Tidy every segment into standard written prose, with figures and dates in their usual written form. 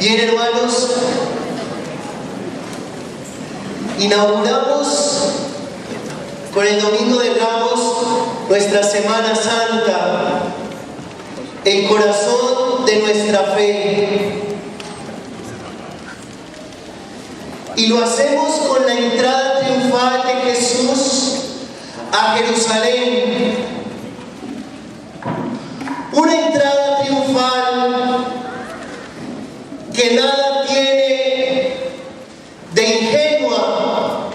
Bien, hermanos, inauguramos con el Domingo de Ramos nuestra Semana Santa, el corazón de nuestra fe. Y lo hacemos con la entrada triunfal de Jesús a Jerusalén. Una entrada triunfal que nada tiene de ingenua,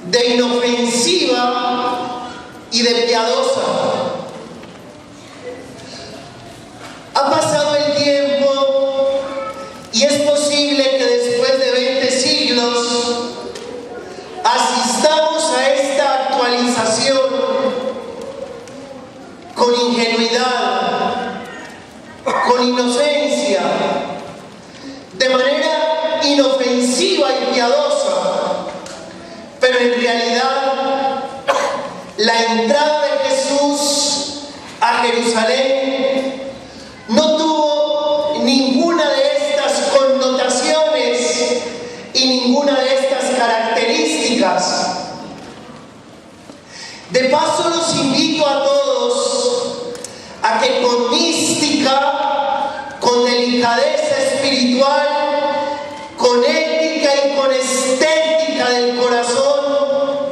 de inofensiva y de piadosa. Ha pasado el tiempo y es posible que después de 20 siglos asistamos a esta actualización con ingenuidad, con inocencia, de manera inofensiva y piadosa, pero en realidad la entrada de Jesús a Jerusalén no tuvo ninguna de estas connotaciones y ninguna de estas características. De paso, los invito a todos a que con mística, con delicadeza espiritual, con ética y con estética del corazón,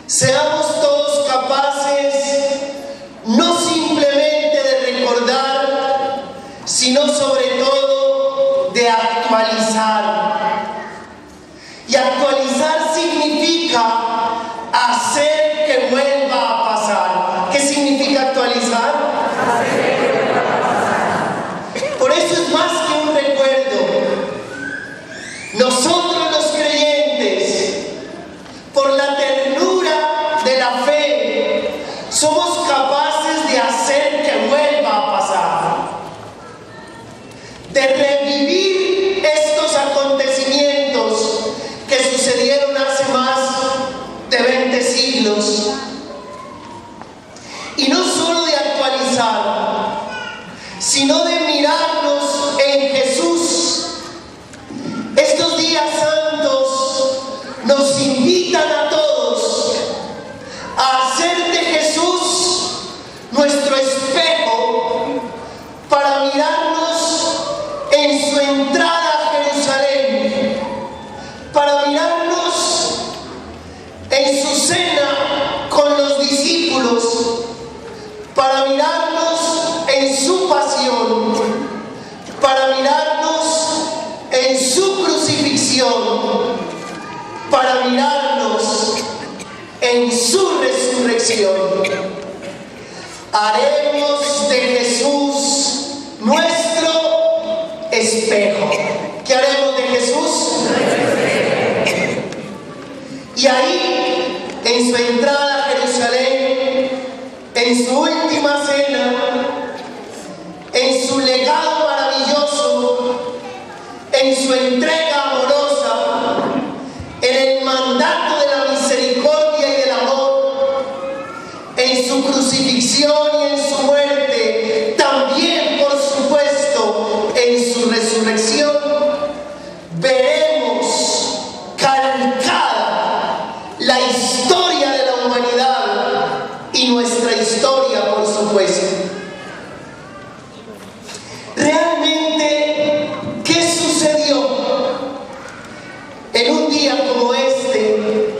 seamos todos capaces no simplemente de recordar, sino sobre todo de actualizar. Y actualizar significa hacer que vuelva a pasar. ¿Qué significa actualizar? Hacer que vuelva a pasar. Por eso es más que un recuerdo. Nosotros los creyentes, por la ternura de la fe, somos capaces de hacer que vuelva a pasar, de revivir estos acontecimientos que sucedieron hace más de 20 siglos. Y no solo de actualizar, sino de mirarnos en Jesús. Estos días santos nos invitan a todos a hacer de Jesús nuestro espejo para mirarnos en su entrada a Jerusalén, para mirarnos en su cena con los discípulos, para mirarnos en su pasión, para mirarnos en su crucifixión, para mirarnos en su resurrección. Haremos de Jesús nuestro espejo. ¿Qué haremos de Jesús? Y ahí, en su entrada a Jerusalén, en su última cena, en su legado maravilloso, en su entrega amorosa, en el mandato de la misericordia y del amor, en su crucifixión y en su muerte, también por supuesto en su resurrección, veremos calcada la historia de la humanidad y nuestra historia, por supuesto. Realmente, ¿qué sucedió en un día como este?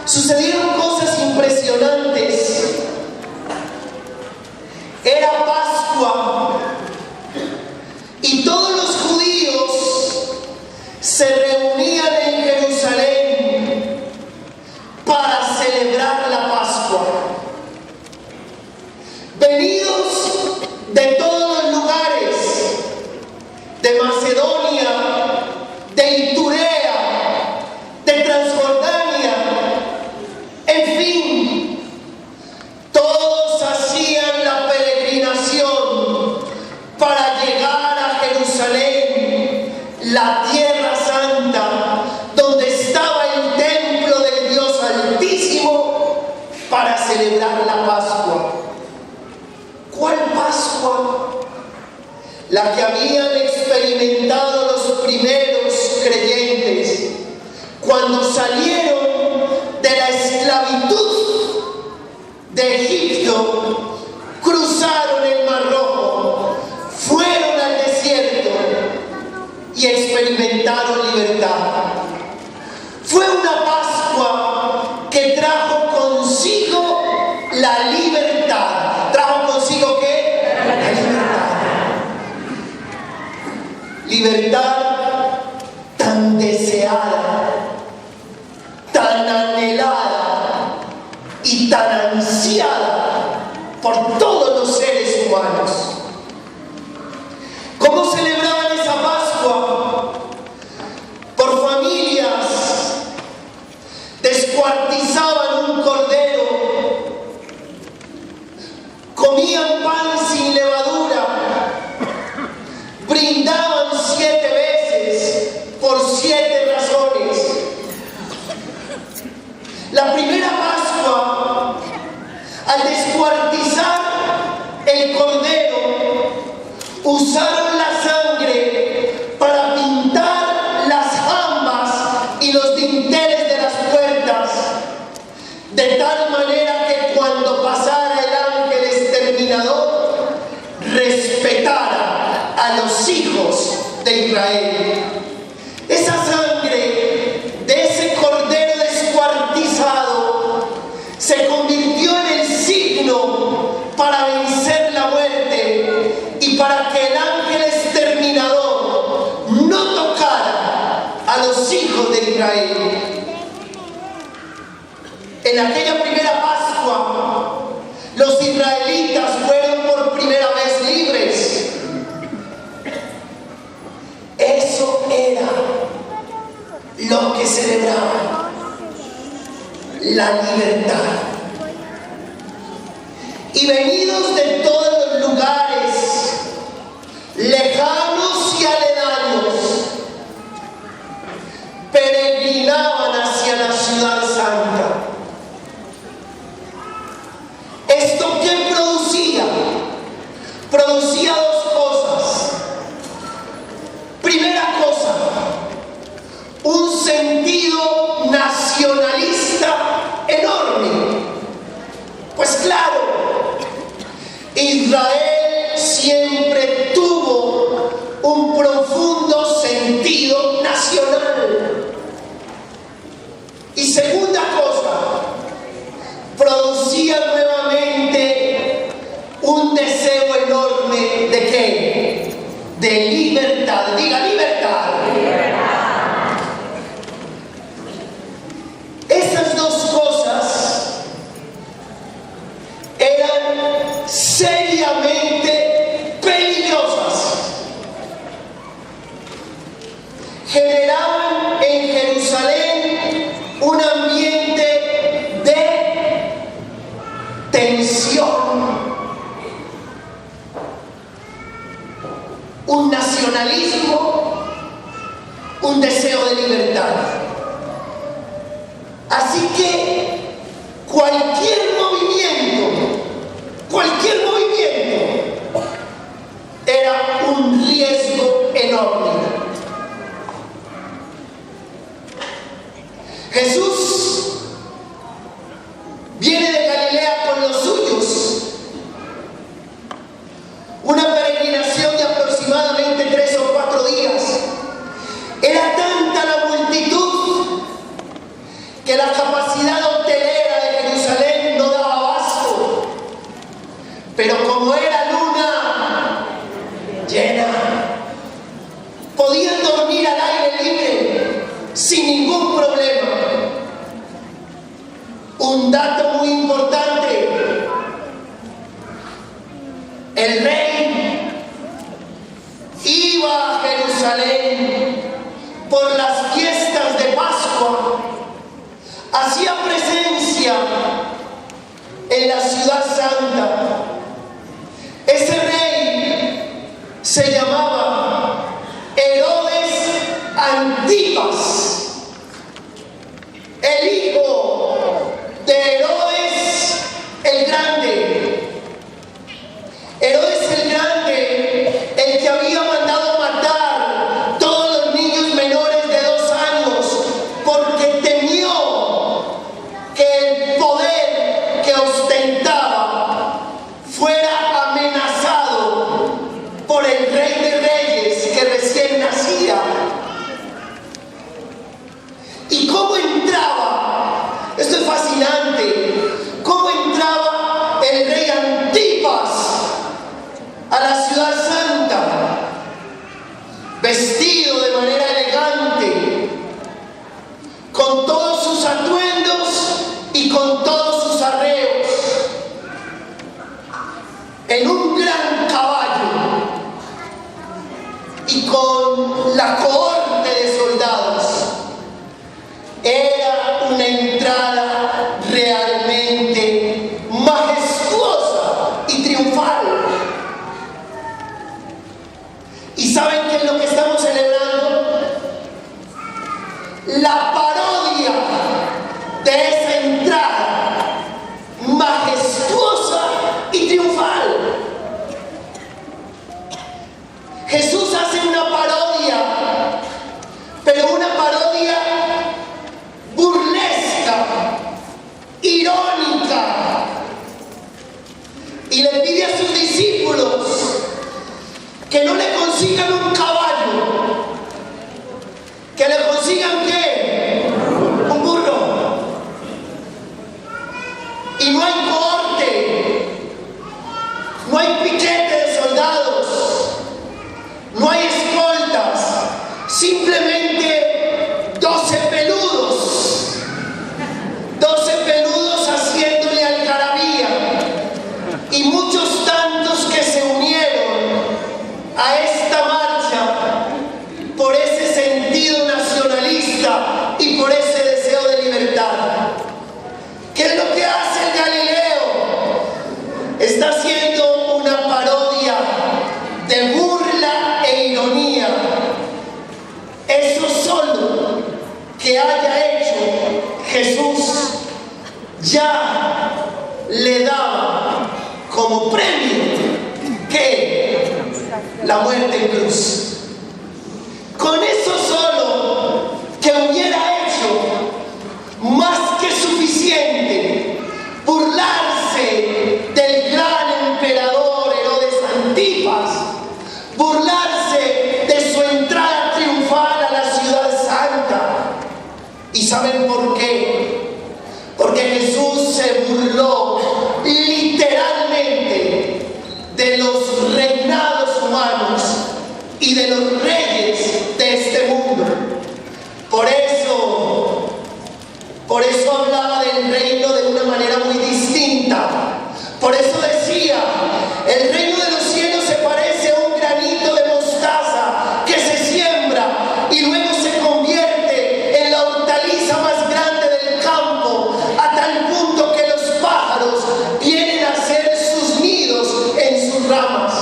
Sucedieron cosas impresionantes. Era Pascua y todos los judíos se reunían en Jerusalén para celebrar la Pascua. Venidos de todos los lugares, de Macedonia, de Iturea, de Transjordania, en fin, todos hacían la peregrinación para llegar a Jerusalén, la tierra santa, donde estaba el templo del Dios Altísimo, para celebrar la Pascua. ¿Cuál Pascua? La que habían experimentado cuando salieron de la esclavitud de Egipto, cruzaron el Mar Rojo, fueron al desierto y experimentaron libertad. Fue una Pascua que trajo consigo la libertad. ¿Trajo consigo qué? La libertad. Libertad tan deseada, tan anhelada y tan ansiada por todos los seres humanos. ¿Cómo celebraban esa Pascua? Por familias descuartizaban un cordero, comían pan sin levadura, brindaban 7 veces por 7 razones. La primera Pascua, al descuartizar el cordero, usaron la sangre para pintar las jambas y los dinteles de las puertas, de tal manera que cuando pasara el ángel exterminador, respetara a los hijos de Israel. Esa sangre de ese cordero descuartizado se convirtió en el signo para vencer la muerte y para que el ángel exterminador no tocara a los hijos de Israel. En aquella primera Pascua, los israelitas fueron por primera vez libres. Eso era lo que celebraban, la libertad. Y venidos de todos los lugares, lejanos y aledaños, peregrinaban hacia la ciudad santa. ¿Esto qué producía? Producía 2 cosas. Primera cosa, un sentido nacionalista enorme. Pues claro, Israel siempre tuvo un profundo sentido nacional. Y segunda cosa, producía nuevamente un deseo enorme ¿de qué? De libertad. Diga libertad. Esas 2 cosas eran seriamente peligrosas. Generaban en Jerusalén un ambiente de tensión, un nacionalismo, un deseo de libertad. Así que cualquier movimiento era un riesgo enorme. Jesús viene de Galilea con los suyos. Una peregrinación de aproximadamente 3 o 4 días. Era tanta la multitud que la capacidad hotelera de Jerusalén no daba abasto. Pero como era luna llena, podían dormir al aire libre sin ningún problema. Un dato muy importante: el rey iba a Jerusalén por las fiestas de Pascua, hacía presencia en la ciudad santa. Ese rey se llamaba Herodes Antipas, el hijo de Herodes el Grande. Herodes el Grande, el que había mandado matar todos los niños menores de 2 años, porque en un gran caballo y con la cohorte de soldados. Era una entrada realmente majestuosa y triunfal. ¿Y saben qué es lo que estamos celebrando? La parodia de esa entrada majestuosa y triunfal. Jesús hace una parodia, pero una parodia burlesca, irónica, y le pide a sus discípulos que no le consigan un caballo, que le consigan ¿qué? Un burro. Y no hay cohorte, no hay piquete de soldados, no hay escoltas, simplemente 12 peludos haciéndole algarabía, y muchos tantos que se unieron a esta marcha por ese sentido nacionalista y por ese deseo de libertad. ¿Qué es lo que hace el Galileo? Está haciendo una parodia de burla e ironía. Eso solo que haya hecho Jesús ya le daba como premio que la muerte en cruz. Con eso solo que hubiera hecho más que suficiente burlarse del gran emperador Herodes Antipas, burlarse de su entrada triunfal a la ciudad santa. ¿Y saben por qué? Porque Jesús se burló literalmente de los reinados humanos y de los reyes de este mundo. Por eso hablaba del reino de una manera muy distinta. Por eso decía, el reino de los cielos se parece a un granito de mostaza que se siembra y luego se convierte en la hortaliza más grande del campo, a tal punto que los pájaros vienen a hacer sus nidos en sus ramas.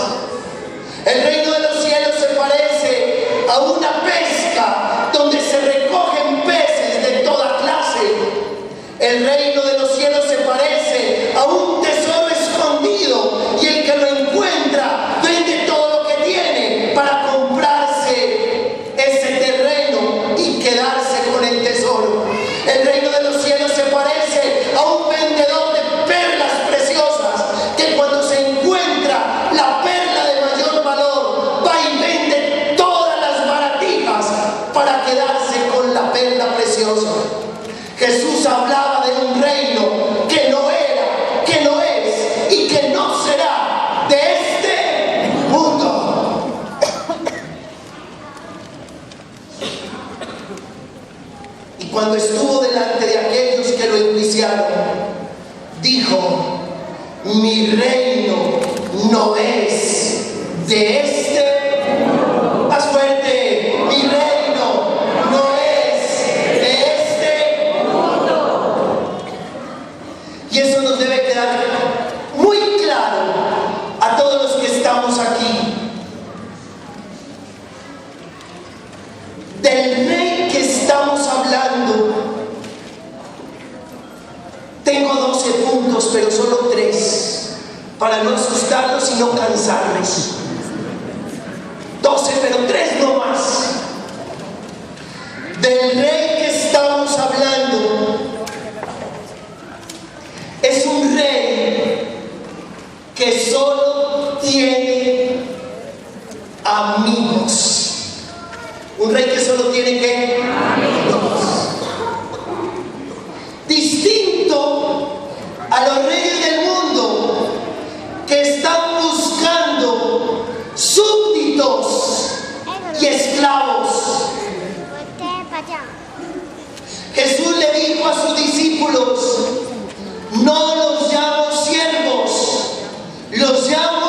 El reino de los cielos se parece a una pesca donde se recogen peces de toda clase. El reino de los cielos se parece a un tesoro escondido, y el que lo encuentra vende todo lo que tiene para comprarse ese terreno y quedarse con el tesoro. El reino de los cielos se parece a un vendedor de perlas preciosas que cuando se encuentra la perla de mayor valor va y vende todas las baratijas para quedarse con la perla preciosa. Jesús hablaba de un reino que no era, que no es y que no será de este mundo. Y cuando estuvo delante de aquellos que lo enjuiciaron, dijo: mi reino no es de este mundo. Más fuerte: mi reino no es de este mundo. Y eso nos debe quedar muy claro a todos los que estamos aquí. Del rey que estamos hablando, tengo 12 puntos, pero solo 3, para no asustarlos y no cansarles. 12, pero 3 no más. Del rey que estamos hablando es un rey que solo tiene amigos. Un rey que solo tiene ¿qué? Amigos. Distinto a los reyes del mundo que están buscando súbditos y esclavos. Jesús le dijo a sus discípulos: no los llamo siervos, los llamo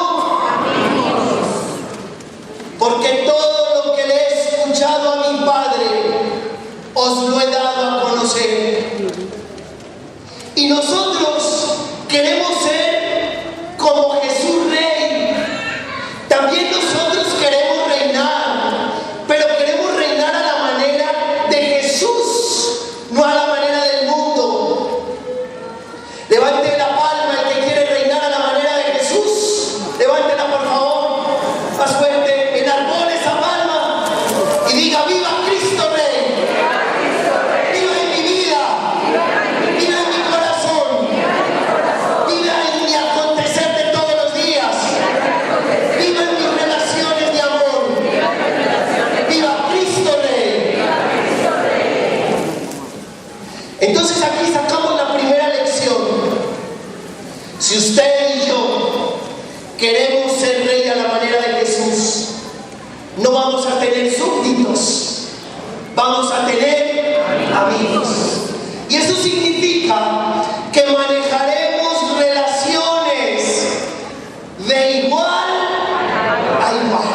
queremos ser rey a la manera de Jesús, no vamos a tener súbditos, vamos a tener amigos. Y eso significa que manejaremos relaciones de igual a igual.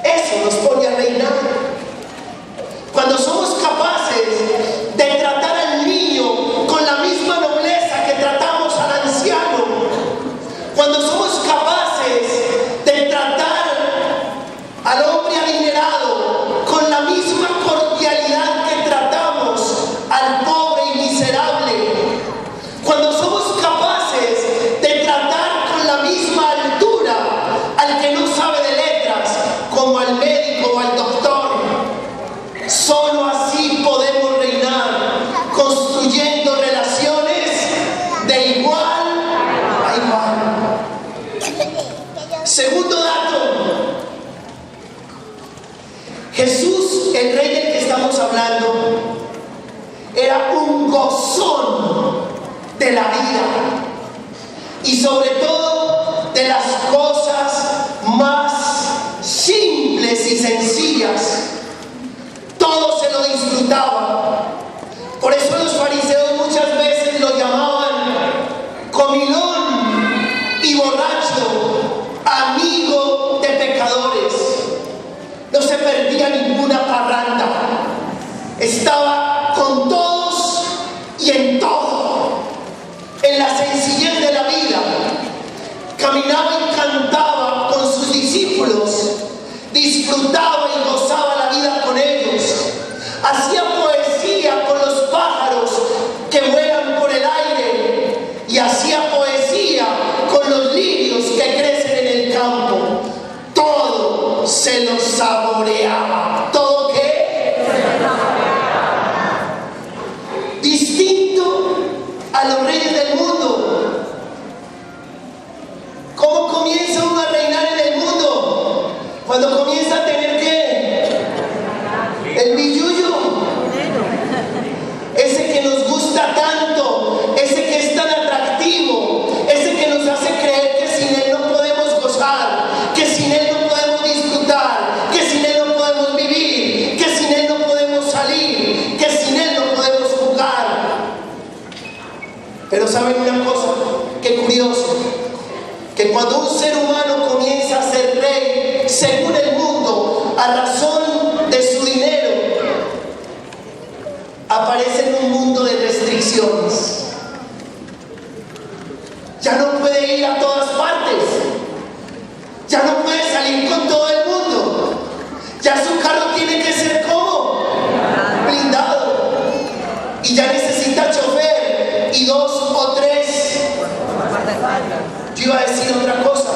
Eso nos pone a reinar. Cuando somos capaces de tratar al niño con la misma nobleza que tratamos al anciano, cuando somos capaces de tratar al hombre adinerado con la misma cordialidad que tratamos al pobre y miserable, cuando somos capaces de tratar con la misma altura al que no sabe de letras como al médico o al doctor, solo así podemos reinar, construyendo relaciones de igual a igual. Segundo dato: Jesús, el rey del que estamos hablando, era un gozón de la vida y sobre todo de las cosas más simples y sencillas. Todo se lo disfrutaba. Por eso los fariseos muchas veces lo llamaban comilón y borracho, amigo de pecadores. No se perdía ninguna parranda, estaba con todos y en todo, en la sencillez de la vida. Caminaba y cantaba con sus discípulos, disfrutaba y gozaba la vida con ellos, hacía poesía con los pájaros que vuelan por el aire y hacía poesía con los lirios que crecen en el campo. Todo se lo saboreaba. ¿Todo qué? Distinto a los reyes del mundo. ¿Cómo comienza uno a reinar en el mundo? Cuando comienza a tener ¿qué? El billullo. Ese que nos gusta tanto, ese que es tan atractivo, ese que nos hace creer que sin él no podemos gozar, que sin él no podemos disfrutar, que sin él no podemos vivir, que sin él no podemos salir, que sin él no podemos jugar. Pero ¿saben una cosa? Qué curioso, que cuando un ser humano comienza a ser rey, según el mundo, a razón de su dinero, aparece en un mundo de restricciones. Ya no puede ir a todas partes, ya no puede salir con todo el mundo, ya su carro tiene que ser como blindado, y ya necesita chofer y 2 o 3. Yo iba a decir otra cosa: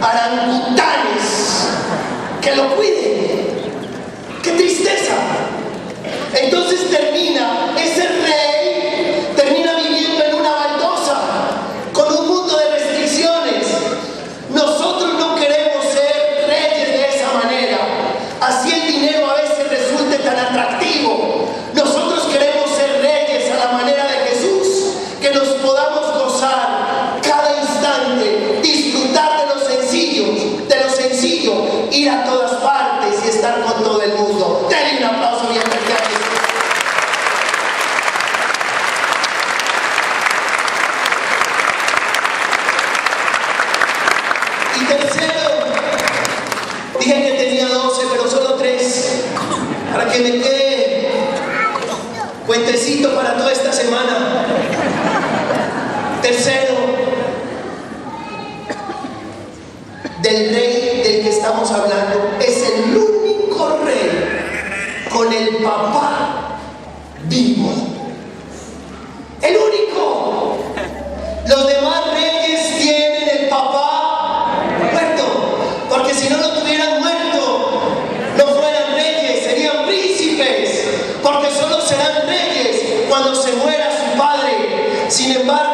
orangutanes que lo cuiden. ¡Qué tristeza! Entonces ese rey termina viviendo en una baldosa con un mundo de restricciones. Nosotros no queremos ser reyes de esa manera, así el dinero a veces resulte tan atractivo. Nosotros queremos ser reyes a la manera de Jesús, que nos podamos gozar cada instante, disfrutar de lo sencillo, ir a todas partes y estar con todo el mundo. Denle un aplauso bien fuerte. Y tercero, dije que tenía 12, pero solo 3, para que me quede cuentecito para toda esta semana. Tercero, del rey del que estamos hablando, es el único rey con el papá vivo. El único. Los demás reyes tienen el papá muerto, porque si no lo tuvieran muerto, no fueran reyes, serían príncipes, porque solo serán reyes cuando se muera su padre. Sin embargo,